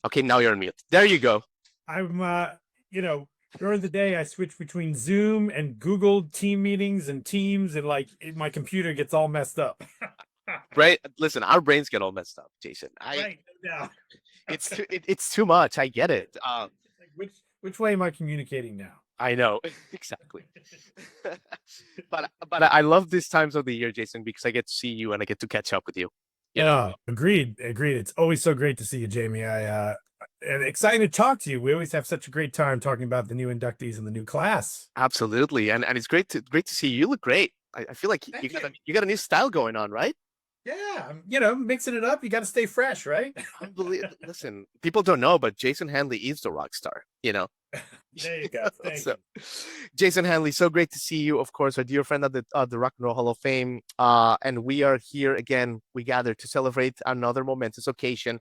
Okay, now you're on mute. There you go. I'm, you know, during the day, I switch between Zoom and Google team meetings and Teams, and my computer gets all messed up. Right? Listen, our brains get all messed up, Jason. Right. No doubt. It's too much. I get it. It's like which way am I communicating now? I know exactly. But I love these times of the year, Jason, because I get to see you and I get to catch up with you. You know, Agreed. It's always so great to see you, Jamie. And exciting to talk to you. We always have such a great time talking about the new inductees and the new class. absolutely. And it's great to see you. You look great. I feel like Thank you. you got a new style going on, right? Yeah, mixing it up. You got to stay fresh, right? Unbelievable. Listen, people don't know, but Jason Hanley is the rock star, you know. There you go. Thank So, you. Jason Hanley, so great to see you. Of course, our dear friend at the Rock and Roll Hall of Fame. And we are here again. We gather to celebrate another momentous occasion.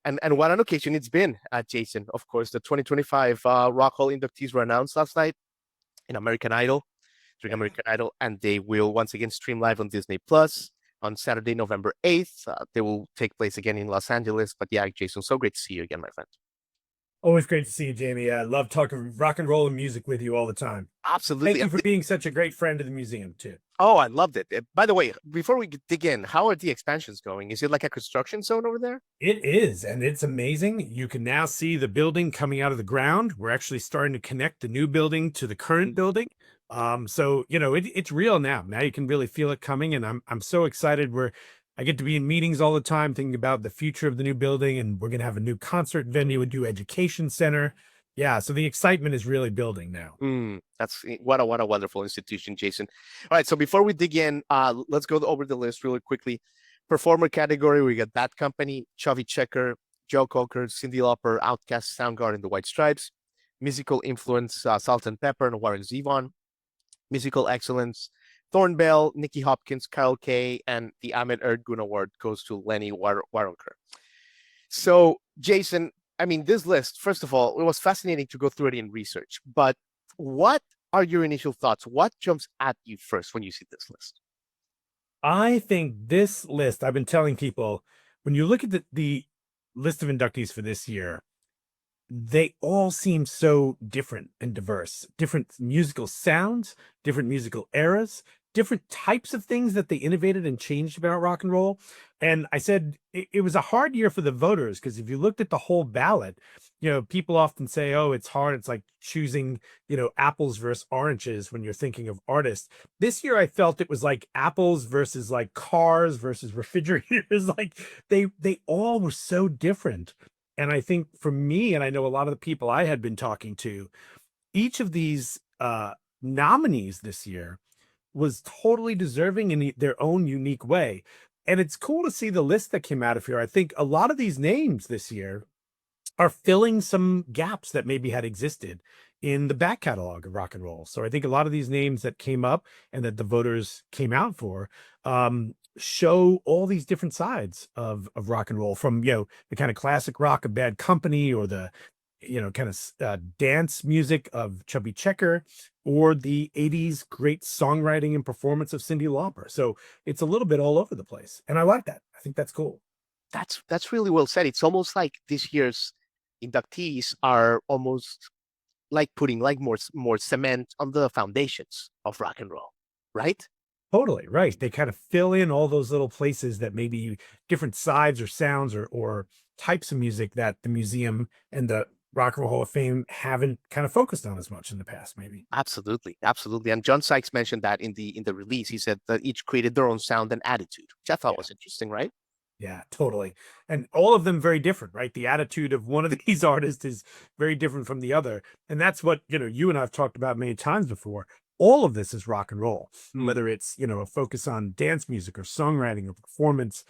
And what an occasion it's been, Jason. Of course, the 2025 Rock Hall inductees were announced last night in American Idol, during Yeah. American Idol, and they will once again stream live on Disney Plus on Saturday, November 8th. They will take place again in Los Angeles. But yeah, Jason, so great to see you again, my friend. Always great to see you, Jamie. I love talking rock and roll and music with you all the time. Thank Absolutely. you for being such a great friend of the museum, too. Oh, I loved it. By the way, before we dig in, how are the expansions going? Is it like a construction zone over there? It is, and it's amazing. You can now see the building coming out of the ground. We're actually starting to connect the new building to the current building. So it's real now. Now you can really feel it coming, and I'm so excited. I get to be in meetings all the time thinking about the future of the new building, and we're gonna have a new concert venue, a new education center. Yeah, so the excitement is really building now. That's what a wonderful institution, Jason. All right, so before we dig in, let's go over the list really quickly. Performer category, we got Bad Company, Chubby Checker, Joe Cocker, Cyndi Lauper, Outkast, Soundgarden, The White Stripes. Musical influence, Salt-N-Pepa and Warren Zevon. Musical excellence, Thornbell, Nicky Hopkins, Kyle Kay, and the Ahmet Erdogan Award goes to Lenny Waronker. So, Jason, I mean, this list, first of all, it was fascinating to go through it in research, but what are your initial thoughts? What jumps at you first when you see this list? I think this list, I've been telling people, when you look at the list of inductees for this year, they all seem so different and diverse, different musical sounds, different musical eras, different types of things that they innovated and changed about rock and roll. And I said it was a hard year for the voters because if you looked at the whole ballot, people often say, oh, it's hard. It's like choosing, apples versus oranges when you're thinking of artists. This year, I felt it was like apples versus like cars versus refrigerators. Like they all were so different. And I think for me, and I know a lot of the people I had been talking to, each of these nominees this year was totally deserving in their own unique way. And it's cool to see the list that came out of here. I think a lot of these names this year are filling some gaps that maybe had existed in the back catalog of rock and roll. So I think a lot of these names that came up and that the voters came out for show all these different sides of rock and roll, from the kind of classic rock of Bad Company, or the kind of dance music of Chubby Checker, or the 80s great songwriting and performance of Cyndi Lauper. So it's a little bit all over the place. And I like that. I think that's cool. That's really well said. It's almost like this year's inductees are almost like putting like more cement on the foundations of rock and roll, right? Totally right. They kind of fill in all those little places that maybe different sides or sounds or types of music that the museum and the Rock and Roll Hall of Fame haven't kind of focused on as much in the past, maybe. Absolutely, absolutely. And John Sykes mentioned that in the release. He said that each created their own sound and attitude, which I thought Yeah. was interesting, right? Yeah, totally. And all of them very different, right? The attitude of one of these artists is very different from the other. And that's what, you and I've talked about many times before. All of this is rock and roll, whether it's, a focus on dance music or songwriting or performance.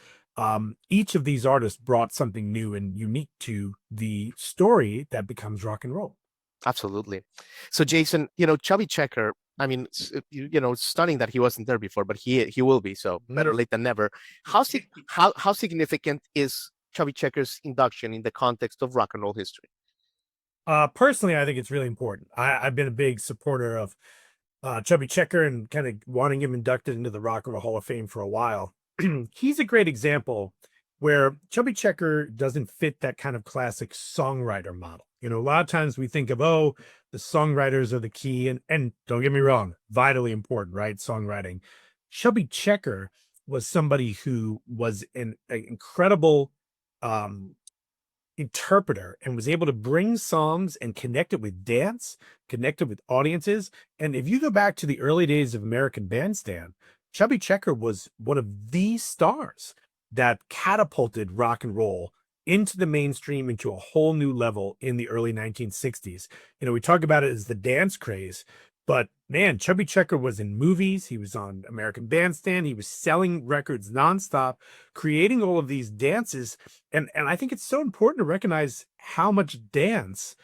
Each of these artists brought something new and unique to the story that becomes rock and roll. Absolutely. So Jason, Chubby Checker, I mean, it's stunning that he wasn't there before, but he will be. So better Mhm. late than never. How significant is Chubby Checker's induction in the context of rock and roll history? Personally, I think it's really important. I've been a big supporter of Chubby Checker and kind of wanting him inducted into the Rock and Roll Hall of Fame for a while. He's a great example where Chubby Checker doesn't fit that kind of classic songwriter model. You know, a lot of times we think of, oh, the songwriters are the key, and don't get me wrong, vitally important, right? Songwriting. Chubby Checker was somebody who was an incredible um interpreter and was able to bring songs and connect it with dance, connect it with audiences. And if you go back to the early days of American Bandstand, Chubby Checker was one of the stars that catapulted rock and roll into the mainstream, into a whole new level in the early 1960s. You know, we talk about it as the dance craze, but man, Chubby Checker was in movies. He was on American Bandstand. He was selling records nonstop, creating all of these dances. And I think it's so important to recognize how much dance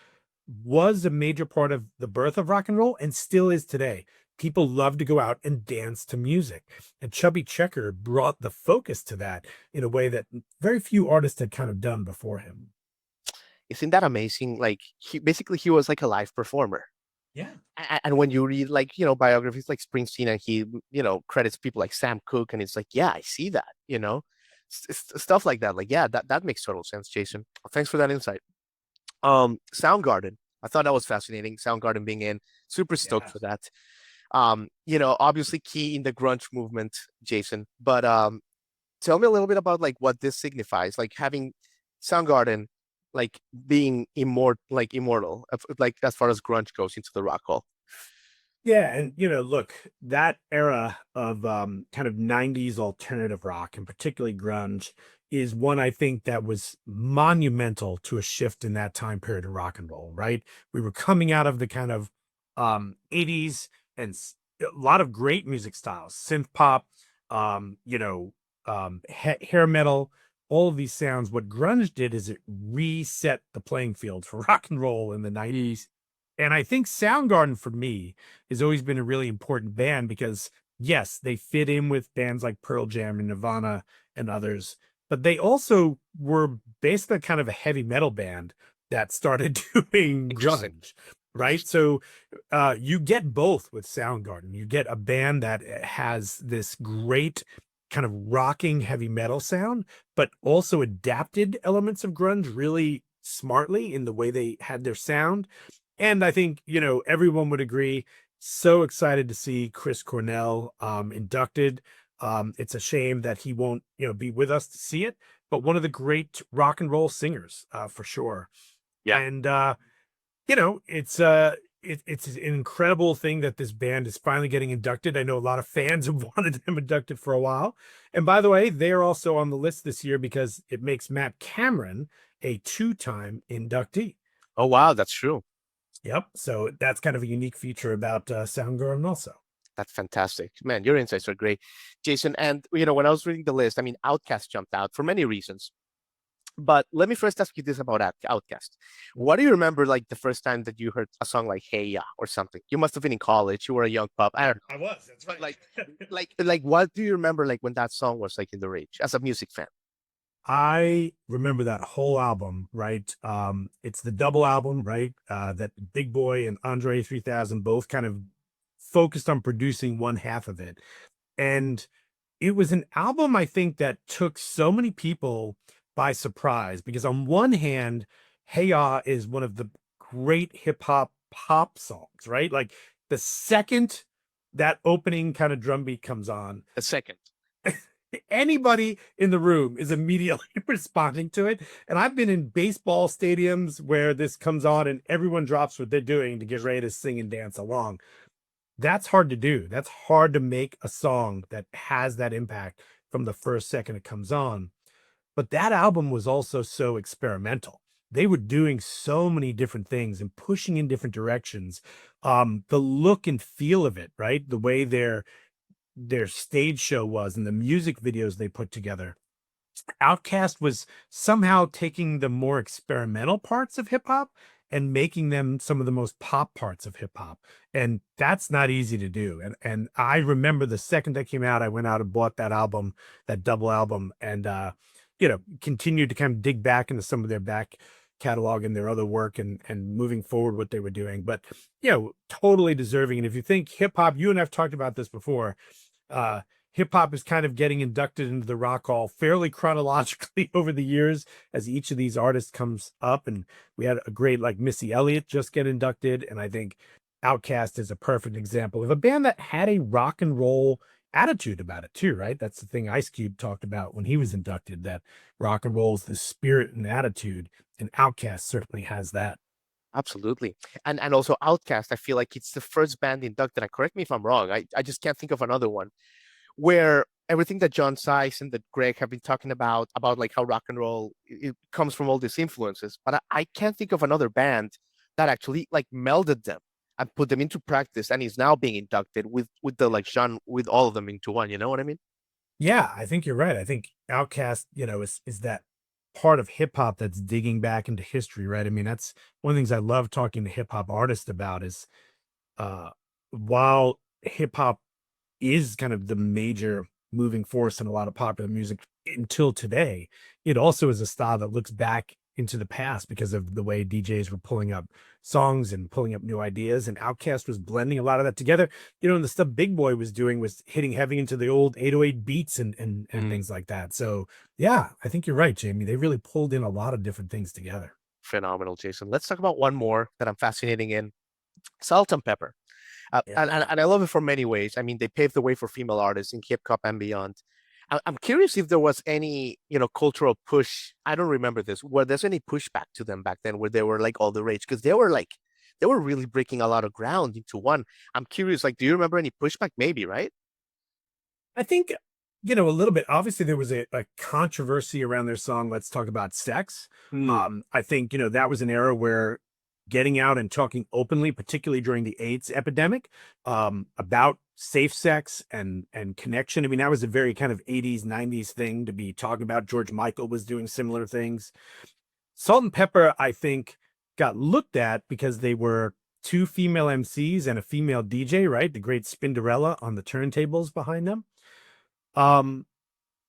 was a major part of the birth of rock and roll and still is today. People love to go out and dance to music. And Chubby Checker brought the focus to that in a way that very few artists had kind of done before him. Isn't that amazing? Like he was like a live performer. Yeah. And when you read like, biographies like Springsteen, and he, credits people like Sam Cooke, and it's like, yeah, I see that, stuff like that. Like, yeah, that makes total sense, Jason. Thanks for that insight. Soundgarden. I thought that was fascinating. Soundgarden being in, super stoked Yeah. for that. Obviously key in the grunge movement, Jason. But tell me a little bit about like what this signifies, like having Soundgarden like being immortal, like as far as grunge goes into the rock hall. Yeah, and look, that era of kind of 90s alternative rock and particularly grunge is one I think that was monumental to a shift in that time period of rock and roll, right? We were coming out of the kind of 80s and a lot of great music styles, synth pop, hair metal, all of these sounds. What grunge did is it reset the playing field for rock and roll in the 90s. And I think Soundgarden for me has always been a really important band because yes, they fit in with bands like Pearl Jam and Nirvana and others, but they also were basically kind of a heavy metal band that started doing Interesting. grunge, right? So you get both with Soundgarden. You get a band that has this great kind of rocking heavy metal sound, but also adapted elements of grunge really smartly in the way they had their sound. And I think, everyone would agree, so excited to see Chris Cornell inducted. It's a shame that he won't, be with us to see it, but one of the great rock and roll singers, for sure. Yeah. And it's an incredible thing that this band is finally getting inducted. I know a lot of fans have wanted them inducted for a while. And by the way, they're also on the list this year because it makes Matt Cameron a 2-time inductee. Oh, wow, that's true. Yep. So that's kind of a unique feature about Soundgarden also. That's fantastic. Man, your insights are great, Jason. And, when I was reading the list, I mean, Outkast jumped out for many reasons. But let me first ask you this about Outkast. What do you remember, like, the first time that you heard a song like Hey Ya or something? You must have been in college. You were a young pup. I don't know. I was. That's But, right. like, what do you remember, like, when that song was, like, in the rage as a music fan? I remember that whole album, right? It's the double album, right? That Big Boy and Andre 3000 both kind of focused on producing one half of it. And it was an album, I think, that took so many people by surprise because on one hand, Hey Ya is one of the great hip hop pop songs, right? Like the second that opening kind of drum beat comes on, A second. anybody in the room is immediately responding to it. And I've been in baseball stadiums where this comes on and everyone drops what they're doing to get ready to sing and dance along. That's hard to do. That's hard to make a song that has that impact from the first second it comes on. But that album was also so experimental. They were doing so many different things and pushing in different directions. The look and feel of it, right? The way their stage show was and the music videos they put together. Outkast was somehow taking the more experimental parts of hip hop and making them some of the most pop parts of hip hop. And that's not easy to do. And I remember the second that came out, I went out and bought that album, that double album, and continued to kind of dig back into some of their back catalog and their other work and moving forward what they were doing. But totally deserving. And if you think hip hop, you and I've talked about this before. hip hop is kind of getting inducted into the Rock Hall fairly chronologically over the years as each of these artists comes up. And we had a great like Missy Elliott just get inducted. And I think Outkast is a perfect example of a band that had a rock and roll attitude about it too, right? That's the thing Ice Cube talked about when he was inducted, that rock and roll is the spirit and attitude. And Outkast certainly has that. Absolutely. And also Outkast, I feel like it's the first band inducted, and correct me if I'm wrong, I just can't think of another one, where everything that John Sykes and that Greg have been talking about like how rock and roll it comes from all these influences, but I can't think of another band that actually like melded them and put them into practice and is now being inducted with the like John with all of them into one. You know what I mean? Yeah, I think you're right. I think Outkast, is that part of hip hop that's digging back into history, right? I mean, that's one of the things I love talking to hip hop artists about is uh while hip hop is kind of the major moving force in a lot of popular music until today, it also is a style that looks back into the past because of the way DJs were pulling up songs and pulling up new ideas. And Outkast was blending a lot of that together. And the stuff Big Boy was doing was hitting heavy into the old 808 beats and Mm, things like that. So yeah, I think you're right, Jamie. They really pulled in a lot of different things together. phenomenal, Jason. Let's talk about one more that I'm fascinating in. Salt-N-Pepa. Yeah. And I love it for many ways. I mean, they paved the way for female artists in hip hop and beyond. I'm curious if there was any, cultural push. I don't remember this. Were there's any pushback to them back then where they were like all the rage? Because they were really breaking a lot of ground into one. I'm curious, like, do you remember any pushback? Maybe, right? I think, a little bit. Obviously, there was a controversy around their song, Let's Talk About Sex. Hmm. I think, that was an era where getting out and talking openly, particularly during the AIDS epidemic, about safe sex and connection. I mean, that was a very kind of 80s, 90s thing to be talking about. George Michael was doing similar things. Salt-N-Pepa, I think, got looked at because they were two female MCs and a female DJ, right? The great Spinderella on the turntables behind them. Um,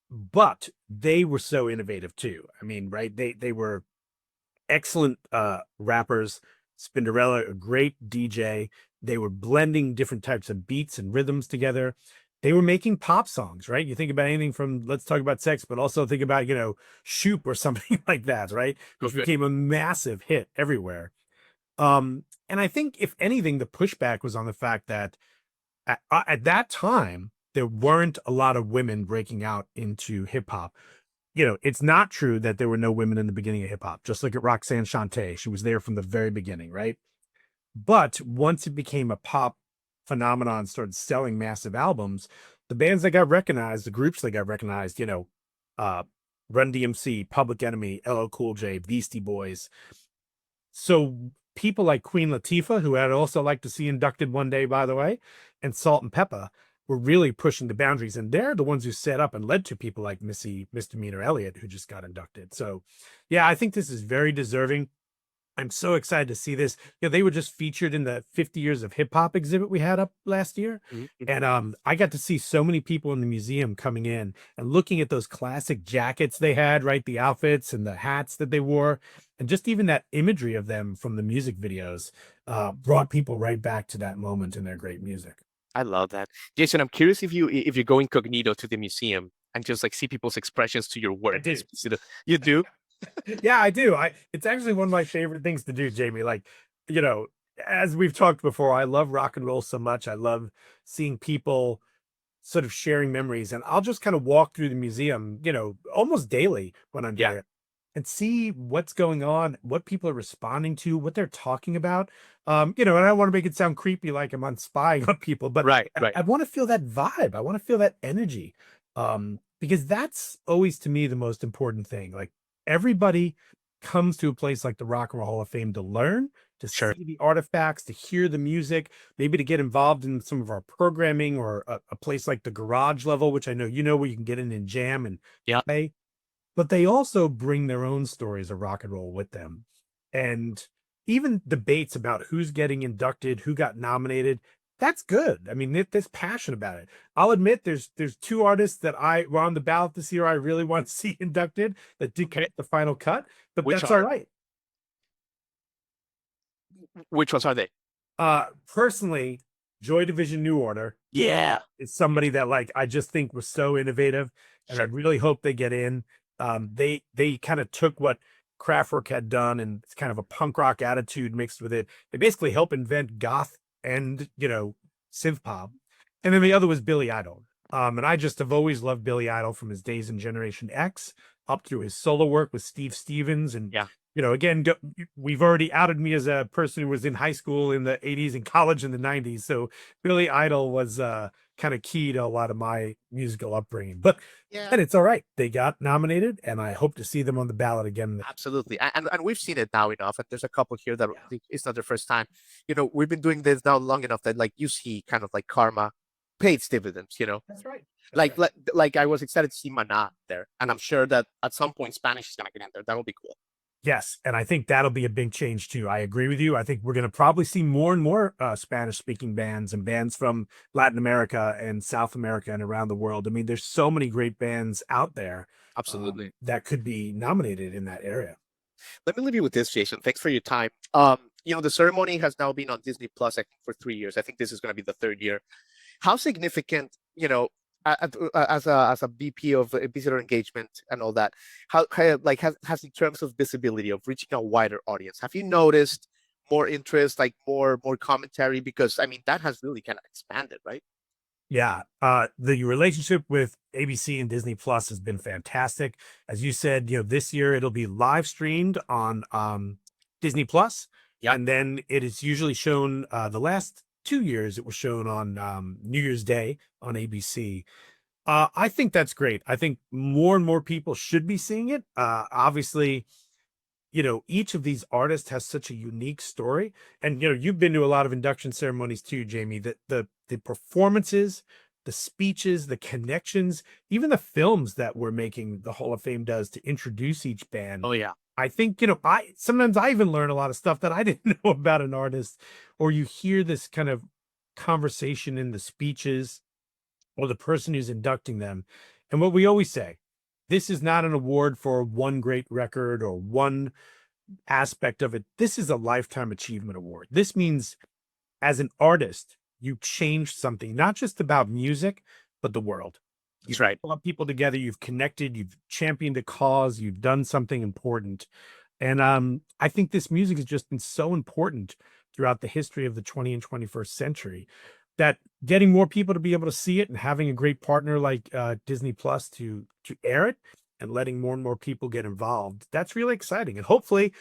but they were so innovative too. I mean, right? They were excellent rappers. Spinderella, a great DJ. They were blending different types of beats and rhythms together. They were making pop songs, right? You think about anything from Let's Talk About Sex, but also think about, Shoop or something like that, right? Which Okay. became a massive hit everywhere. And I think if anything, the pushback was on the fact that at that time, there weren't a lot of women breaking out into hip hop. It's not true that there were no women in the beginning of hip hop. Just look at Roxanne Shante. She was there from the very beginning, right? But once it became a pop phenomenon, started selling massive albums, the bands that got recognized, the groups that got recognized, uh, Run DMC, Public Enemy, LL Cool J, Beastie Boys. So people like Queen Latifah, who I'd also like to see inducted one day, by the way, and Salt-N-Pepa were really pushing the boundaries. And they're the ones who set up and led to people like Missy Misdemeanor Elliott, who just got inducted. So yeah, I think this is very deserving. I'm so excited to see this. They were just featured in the 50 years of hip hop exhibit we had up last year. Mhm. And I got to see so many people in the museum coming in and looking at those classic jackets they had, right? The outfits and the hats that they wore. And just even that imagery of them from the music videos brought people right back to that moment in their great music. I love that. Jason, I'm curious if you go incognito to the museum and just like see people's expressions to your I work. did. You do? Yeah, I do. It's actually one of my favorite things to do, Jamie. Like, you know, as we've talked before, I love rock and roll so much. I love seeing people sort of sharing memories. And I'll just kind of walk through the museum, almost daily when I'm Yeah. there and see what's going on, what people are responding to, what they're talking about. And I don't want to make it sound creepy like I'm on spying on people, but Right, I, right. I want to feel that vibe. I want to feel that energy. Because that's always to me the most important thing. Like everybody comes to a place like the Rock and Roll Hall of Fame to learn, to Sure. see the artifacts, to hear the music, maybe to get involved in some of our programming or a place like the garage level, which I know where you can get in and jam and Yeah. play. But they also bring their own stories of rock and roll with them. And even debates about who's getting inducted, who got nominated, that's good. I mean, there's passion about it. I'll admit there's two artists that I were on the ballot this year I really want to see inducted that did Okay. get the final cut, but Which that's all are right. which ones are they? Personally, Joy Division New Order. Yeah. It's somebody that like I just think was so innovative, and I really hope they get in. They kind of took what Kraftwerk had done, and it's kind of a punk rock attitude mixed with it. They basically help invent goth and synth pop. And then the other was Billy Idol. And I just have always loved Billy Idol from his days in Generation X up through his solo work with Steve Stevens. And, Yeah. Again, we've already outed me as a person who was in high school in the 80s and college in the 90s. So Billy Idol was kind of key to a lot of my musical upbringing. But and it's all right. They got nominated, and I hope to see them on the ballot again. Absolutely. And we've seen it now enough. And there's a couple here that I think it's not their first time. We've been doing this now long enough that like you see kind of like karma pays dividends, That's right. Like I was excited to see Mana there. And I'm sure that at some point Spanish is gonna get in there. That will be cool. Yes, and I think that'll be a big change too. I agree with you. I think we're going to probably see more and more Spanish-speaking bands and bands from Latin America and South America and around the world. I mean, there's so many great bands out there, Absolutely. that could be nominated in that area. Let me leave you with this, Jason. Thanks for your time. The ceremony has now been on Disney Plus, I think, for 3 years. I think this is going to be the third year. How significant, as a VP of visitor engagement and all that, how like has in terms of visibility of reaching a wider audience, have you noticed more interest, like more commentary? Because I mean, that has really kind of expanded, right? Yeah, the relationship with ABC and Disney Plus has been fantastic. As you said, this year it'll be live streamed on Disney Plus, and then it is usually shown. The last 2 years, it was shown on New Year's Day on ABC. I think that's great. I think more and more people should be seeing it. Obviously, each of these artists has such a unique story. And, you've been to a lot of induction ceremonies too, Jamie, that the performances, the speeches, the connections, even the films that we're making, the Hall of Fame does to introduce each band. Oh yeah. I think, sometimes I even learn a lot of stuff that I didn't know about an artist, or you hear this kind of conversation in the speeches or the person who's inducting them. And what we always say, this is not an award for one great record or one aspect of it. This is a lifetime achievement award. This means as an artist, you changed something, not just about music, but the world. He's right. Brought people together, you've connected, you've championed a cause, you've done something important. And I think this music has just been so important throughout the history of the 20th and 21st century that getting more people to be able to see it and having a great partner like Disney Plus to air it and letting more and more people get involved, that's really exciting. And hopefully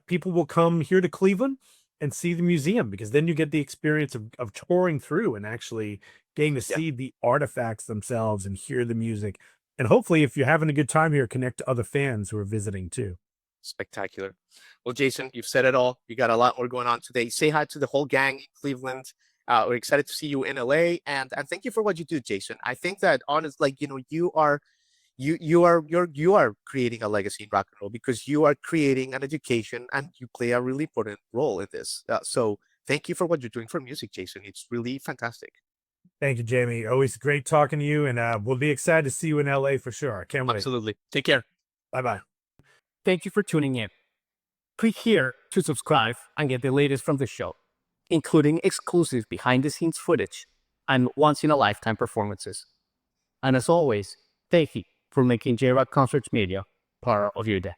people will come here to Cleveland and see the museum, because then you get the experience of touring through and actually getting to see the artifacts themselves and hear the music. And hopefully, if you're having a good time here, connect to other fans who are visiting too. Spectacular. Well, Jason, you've said it all. You got a lot more going on today. Say hi to the whole gang in Cleveland. We're excited to see you in LA, and thank you for what you do, Jason. I think that you are creating a legacy in rock and roll, because you are creating an education and you play a really important role in this. So thank you for what you're doing for music, Jason. It's really fantastic. Thank you, Jamie. Always great talking to you, and we'll be excited to see you in LA for sure. I can't wait. Absolutely. Take care. Bye-bye. Thank you for tuning in. Click here to subscribe and get the latest from the show, including exclusive behind-the-scenes footage and once-in-a-lifetime performances. And as always, thank you for making Jrod Concerts Media part of your day.